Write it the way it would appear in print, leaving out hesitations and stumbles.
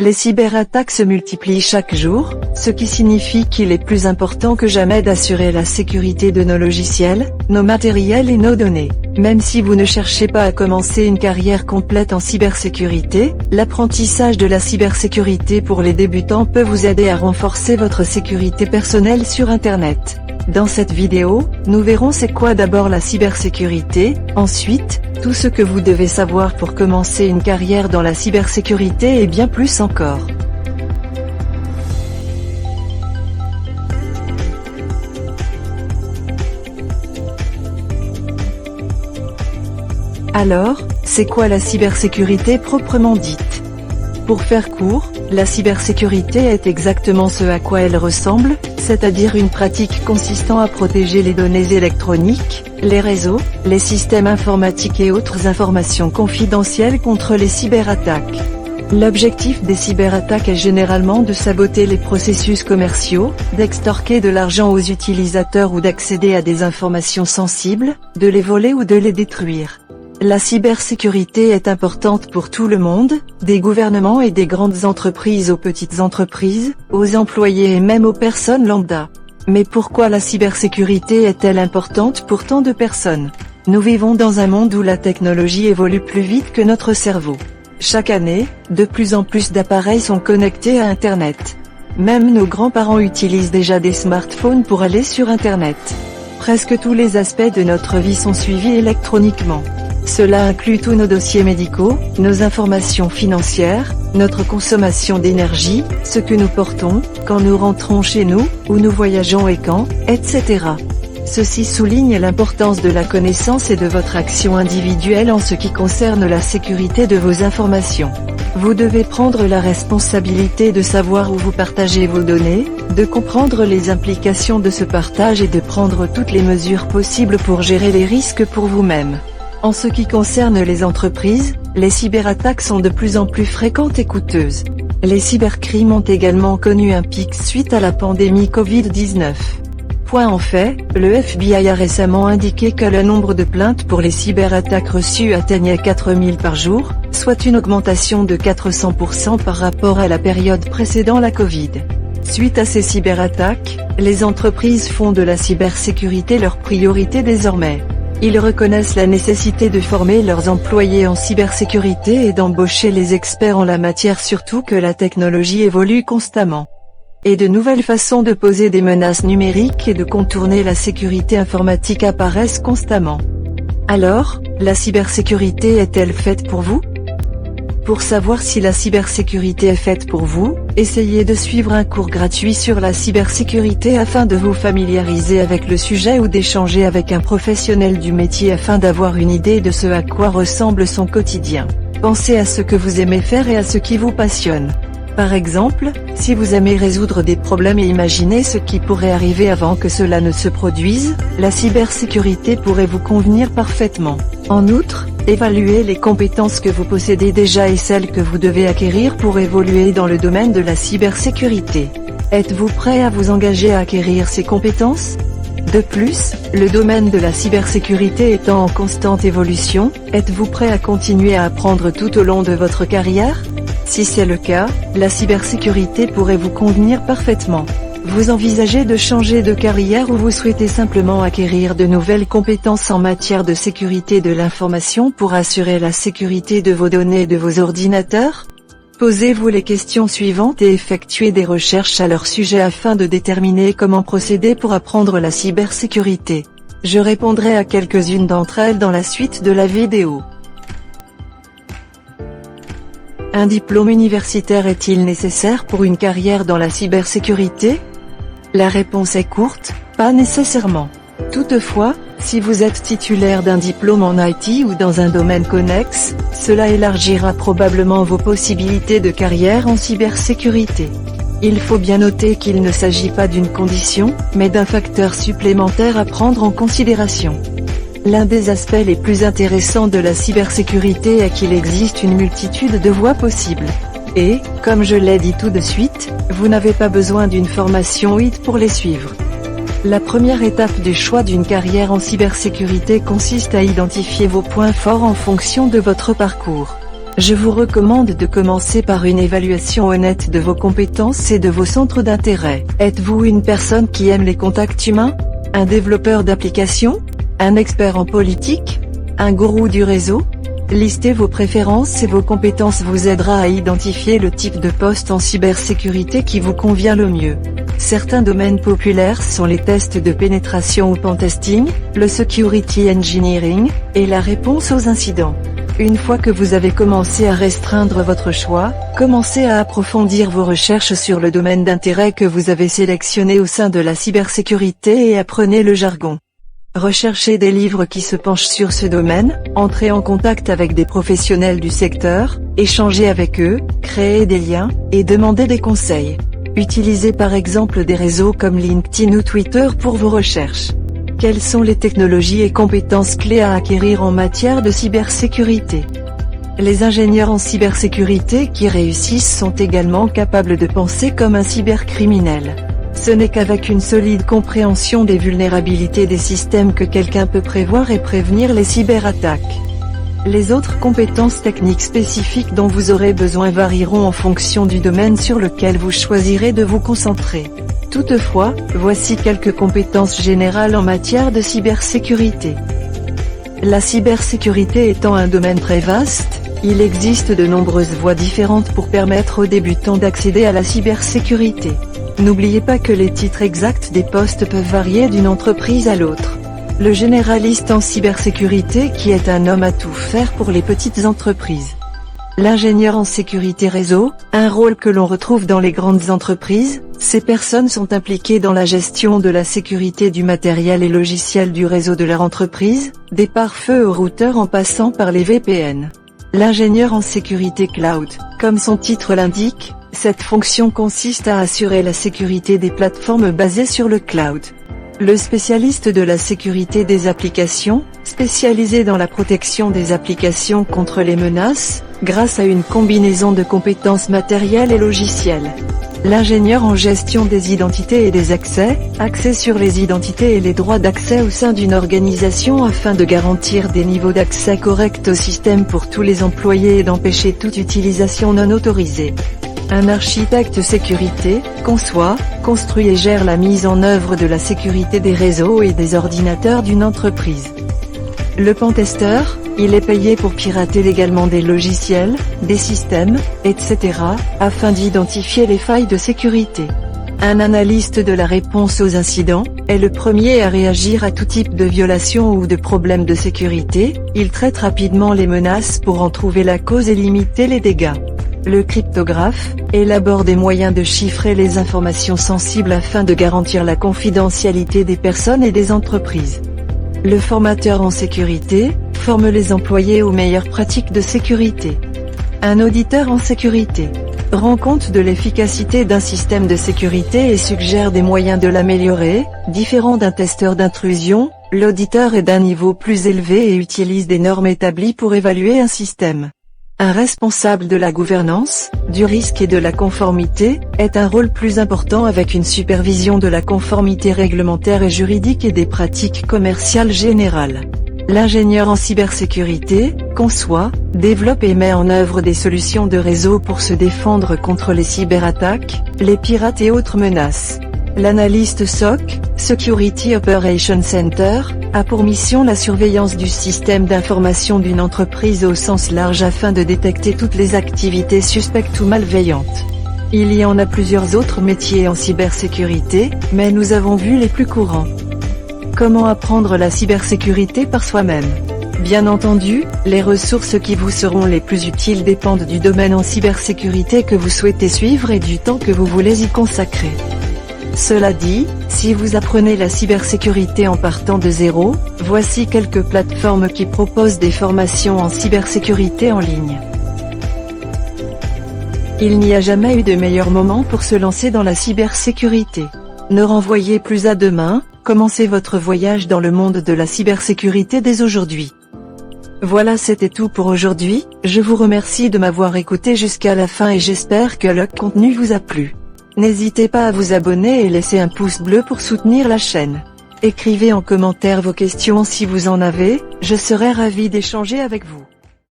Les cyberattaques se multiplient chaque jour, ce qui signifie qu'il est plus important que jamais d'assurer la sécurité de nos logiciels, nos matériels et nos données. Même si vous ne cherchez pas à commencer une carrière complète en cybersécurité, l'apprentissage de la cybersécurité pour les débutants peut vous aider à renforcer votre sécurité personnelle sur Internet. Dans cette vidéo, nous verrons c'est quoi d'abord la cybersécurité, ensuite, tout ce que vous devez savoir pour commencer une carrière dans la cybersécurité et bien plus encore. Alors, c'est quoi la cybersécurité proprement dite? Pour faire court, la cybersécurité est exactement ce à quoi elle ressemble, c'est-à-dire une pratique consistant à protéger les données électroniques, les réseaux, les systèmes informatiques et autres informations confidentielles contre les cyberattaques. L'objectif des cyberattaques est généralement de saboter les processus commerciaux, d'extorquer de l'argent aux utilisateurs ou d'accéder à des informations sensibles, de les voler ou de les détruire. La cybersécurité est importante pour tout le monde, des gouvernements et des grandes entreprises aux petites entreprises, aux employés et même aux personnes lambda. Mais pourquoi la cybersécurité est-elle importante pour tant de personnes? Nous vivons dans un monde où la technologie évolue plus vite que notre cerveau. Chaque année, de plus en plus d'appareils sont connectés à Internet. Même nos grands-parents utilisent déjà des smartphones pour aller sur Internet. Presque tous les aspects de notre vie sont suivis électroniquement. Cela inclut tous nos dossiers médicaux, nos informations financières, notre consommation d'énergie, ce que nous portons, quand nous rentrons chez nous, où nous voyageons et quand, etc. Ceci souligne l'importance de la connaissance et de votre action individuelle en ce qui concerne la sécurité de vos informations. Vous devez prendre la responsabilité de savoir où vous partagez vos données, de comprendre les implications de ce partage et de prendre toutes les mesures possibles pour gérer les risques pour vous-même. En ce qui concerne les entreprises, les cyberattaques sont de plus en plus fréquentes et coûteuses. Les cybercrimes ont également connu un pic suite à la pandémie Covid-19. En fait, le FBI a récemment indiqué que le nombre de plaintes pour les cyberattaques reçues atteignait 4000 par jour, soit une augmentation de 400% par rapport à la période précédant la Covid. Suite à ces cyberattaques, les entreprises font de la cybersécurité leur priorité désormais. Ils reconnaissent la nécessité de former leurs employés en cybersécurité et d'embaucher les experts en la matière, surtout que la technologie évolue constamment. Et de nouvelles façons de poser des menaces numériques et de contourner la sécurité informatique apparaissent constamment. Alors, la cybersécurité est-elle faite pour vous? Pour savoir si la cybersécurité est faite pour vous, essayez de suivre un cours gratuit sur la cybersécurité afin de vous familiariser avec le sujet ou d'échanger avec un professionnel du métier afin d'avoir une idée de ce à quoi ressemble son quotidien. Pensez à ce que vous aimez faire et à ce qui vous passionne. Par exemple, si vous aimez résoudre des problèmes et imaginer ce qui pourrait arriver avant que cela ne se produise, la cybersécurité pourrait vous convenir parfaitement. En outre, évaluez les compétences que vous possédez déjà et celles que vous devez acquérir pour évoluer dans le domaine de la cybersécurité. Êtes-vous prêt à vous engager à acquérir ces compétences? De plus, le domaine de la cybersécurité étant en constante évolution, êtes-vous prêt à continuer à apprendre tout au long de votre carrière? Si c'est le cas, la cybersécurité pourrait vous convenir parfaitement. Vous envisagez de changer de carrière ou vous souhaitez simplement acquérir de nouvelles compétences en matière de sécurité de l'information pour assurer la sécurité de vos données et de vos ordinateurs? Posez-vous les questions suivantes et effectuez des recherches à leur sujet afin de déterminer comment procéder pour apprendre la cybersécurité. Je répondrai à quelques-unes d'entre elles dans la suite de la vidéo. Un diplôme universitaire est-il nécessaire pour une carrière dans la cybersécurité? La réponse est courte, pas nécessairement. Toutefois, si vous êtes titulaire d'un diplôme en IT ou dans un domaine connexe, cela élargira probablement vos possibilités de carrière en cybersécurité. Il faut bien noter qu'il ne s'agit pas d'une condition, mais d'un facteur supplémentaire à prendre en considération. L'un des aspects les plus intéressants de la cybersécurité est qu'il existe une multitude de voies possibles. Et, comme je l'ai dit tout de suite, vous n'avez pas besoin d'une formation IT pour les suivre. La première étape du choix d'une carrière en cybersécurité consiste à identifier vos points forts en fonction de votre parcours. Je vous recommande de commencer par une évaluation honnête de vos compétences et de vos centres d'intérêt. Êtes-vous une personne qui aime les contacts humains? Un développeur d'applications? Un expert en politique? Un gourou du réseau? Lister vos préférences et vos compétences vous aidera à identifier le type de poste en cybersécurité qui vous convient le mieux. Certains domaines populaires sont les tests de pénétration ou pentesting, le security engineering, et la réponse aux incidents. Une fois que vous avez commencé à restreindre votre choix, commencez à approfondir vos recherches sur le domaine d'intérêt que vous avez sélectionné au sein de la cybersécurité et apprenez le jargon. Recherchez des livres qui se penchent sur ce domaine, entrez en contact avec des professionnels du secteur, échangez avec eux, créez des liens, et demandez des conseils. Utilisez par exemple des réseaux comme LinkedIn ou Twitter pour vos recherches. Quelles sont les technologies et compétences clés à acquérir en matière de cybersécurité? Les ingénieurs en cybersécurité qui réussissent sont également capables de penser comme un cybercriminel. Ce n'est qu'avec une solide compréhension des vulnérabilités des systèmes que quelqu'un peut prévoir et prévenir les cyberattaques. Les autres compétences techniques spécifiques dont vous aurez besoin varieront en fonction du domaine sur lequel vous choisirez de vous concentrer. Toutefois, voici quelques compétences générales en matière de cybersécurité. La cybersécurité étant un domaine très vaste, il existe de nombreuses voies différentes pour permettre aux débutants d'accéder à la cybersécurité. N'oubliez pas que les titres exacts des postes peuvent varier d'une entreprise à l'autre. Le généraliste en cybersécurité qui est un homme à tout faire pour les petites entreprises. L'ingénieur en sécurité réseau, un rôle que l'on retrouve dans les grandes entreprises, ces personnes sont impliquées dans la gestion de la sécurité du matériel et logiciel du réseau de leur entreprise, des pare-feux aux routeurs en passant par les VPN. L'ingénieur en sécurité cloud, comme son titre l'indique, cette fonction consiste à assurer la sécurité des plateformes basées sur le cloud. Le spécialiste de la sécurité des applications, spécialisé dans la protection des applications contre les menaces, grâce à une combinaison de compétences matérielles et logicielles. L'ingénieur en gestion des identités et des accès, axé sur les identités et les droits d'accès au sein d'une organisation afin de garantir des niveaux d'accès corrects au système pour tous les employés et d'empêcher toute utilisation non autorisée. Un architecte sécurité, conçoit, construit et gère la mise en œuvre de la sécurité des réseaux et des ordinateurs d'une entreprise. Le pentester, il est payé pour pirater légalement des logiciels, des systèmes, etc., afin d'identifier les failles de sécurité. Un analyste de la réponse aux incidents, est le premier à réagir à tout type de violation ou de problème de sécurité, il traite rapidement les menaces pour en trouver la cause et limiter les dégâts. Le cryptographe, élabore des moyens de chiffrer les informations sensibles afin de garantir la confidentialité des personnes et des entreprises. Le formateur en sécurité, forme les employés aux meilleures pratiques de sécurité. Un auditeur en sécurité, rend compte de l'efficacité d'un système de sécurité et suggère des moyens de l'améliorer, différent d'un testeur d'intrusion, l'auditeur est d'un niveau plus élevé et utilise des normes établies pour évaluer un système. Un responsable de la gouvernance, du risque et de la conformité, est un rôle plus important avec une supervision de la conformité réglementaire et juridique et des pratiques commerciales générales. L'ingénieur en cybersécurité, conçoit, développe et met en œuvre des solutions de réseau pour se défendre contre les cyberattaques, les pirates et autres menaces. L'analyste SOC, Security Operations Center, a pour mission la surveillance du système d'information d'une entreprise au sens large afin de détecter toutes les activités suspectes ou malveillantes. Il y en a plusieurs autres métiers en cybersécurité, mais nous avons vu les plus courants. Comment apprendre la cybersécurité par soi-même? Bien entendu, les ressources qui vous seront les plus utiles dépendent du domaine en cybersécurité que vous souhaitez suivre et du temps que vous voulez y consacrer. Cela dit, si vous apprenez la cybersécurité en partant de zéro, voici quelques plateformes qui proposent des formations en cybersécurité en ligne. Il n'y a jamais eu de meilleur moment pour se lancer dans la cybersécurité. Ne renvoyez plus à demain, commencez votre voyage dans le monde de la cybersécurité dès aujourd'hui. Voilà, c'était tout pour aujourd'hui, je vous remercie de m'avoir écouté jusqu'à la fin et j'espère que le contenu vous a plu. N'hésitez pas à vous abonner et laisser un pouce bleu pour soutenir la chaîne. Écrivez en commentaire vos questions si vous en avez, je serai ravi d'échanger avec vous.